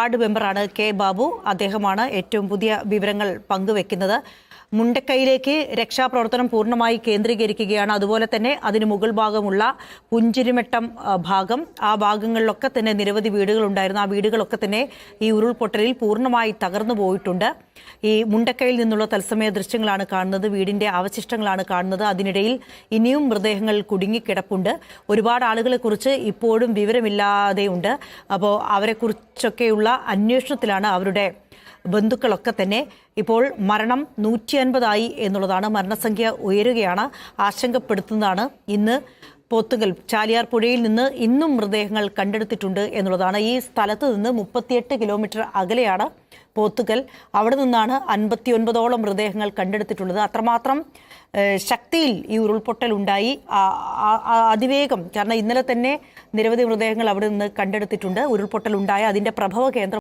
Ward മെമ്പറാണ് K Babu. അദ്ദേഹമാണ് ഏറ്റവും പുതിയ വിവരങ്ങൾ പങ്കുവെക്കുന്നത്. മുണ്ടക്കൈയിലേക്ക് രക്ഷാപ്രവർത്തനം പൂർണ്ണമായി കേന്ദ്രീകരിക്കുകയാണ്. അതുപോലെ തന്നെ അതിന് മുകൾ ഭാഗമുള്ള പുഞ്ചിരിമട്ടം ഭാഗം, ആ ഭാഗങ്ങളിലൊക്കെ തന്നെ നിരവധി വീടുകളുണ്ടായിരുന്നു. ആ വീടുകളൊക്കെ തന്നെ ഈ ഉരുൾപൊട്ടലിൽ പൂർണ്ണമായി തകർന്നു പോയിട്ടുണ്ട്. ഈ മുണ്ടക്കൈയിൽ നിന്നുള്ള തത്സമയ ദൃശ്യങ്ങളാണ് കാണുന്നത്, വീടിന്റെ അവശിഷ്ടങ്ങളാണ് കാണുന്നത്. അതിനിടയിൽ ഇനിയും മൃതദേഹങ്ങൾ കുടുങ്ങിക്കിടപ്പുണ്ട്. ഒരുപാട് ആളുകളെ കുറിച്ച് ഇപ്പോഴും വിവരമില്ലാതെയുണ്ട്. അപ്പോൾ അവരെക്കുറിച്ചൊക്കെയുള്ള അന്വേഷണത്തിലാണ് അവരുടെ ബന്ധുക്കളൊക്കെ തന്നെ. ഇപ്പോൾ മരണം 150 എന്നുള്ളതാണ്. മരണസംഖ്യ ഉയരുകയാണ്, ആശങ്കപ്പെടുത്തുന്നതാണ്. ഇന്ന് പോത്തുകൽ ചാലിയാർ പുഴയിൽ നിന്ന് ഇന്നും മൃതദേഹങ്ങൾ കണ്ടെടുത്തിട്ടുണ്ട് എന്നുള്ളതാണ്. ഈ സ്ഥലത്ത് നിന്ന് 38 കിലോമീറ്റർ അകലെയാണ് പോത്തുകൽ. അവിടെ നിന്നാണ് 59ഓളം മൃതദേഹങ്ങൾ കണ്ടെടുത്തിട്ടുള്ളത്. അത്രമാത്രം ശക്തിയിൽ ഈ ഉരുൾപൊട്ടൽ ഉണ്ടായി, അതിവേഗം. കാരണം ഇന്നലെ തന്നെ നിരവധി മൃതദേഹങ്ങൾ അവിടെ നിന്ന് കണ്ടെടുത്തിട്ടുണ്ട്. ഉരുൾപൊട്ടൽ ഉണ്ടായ അതിന്റെ പ്രഭവ കേന്ദ്രം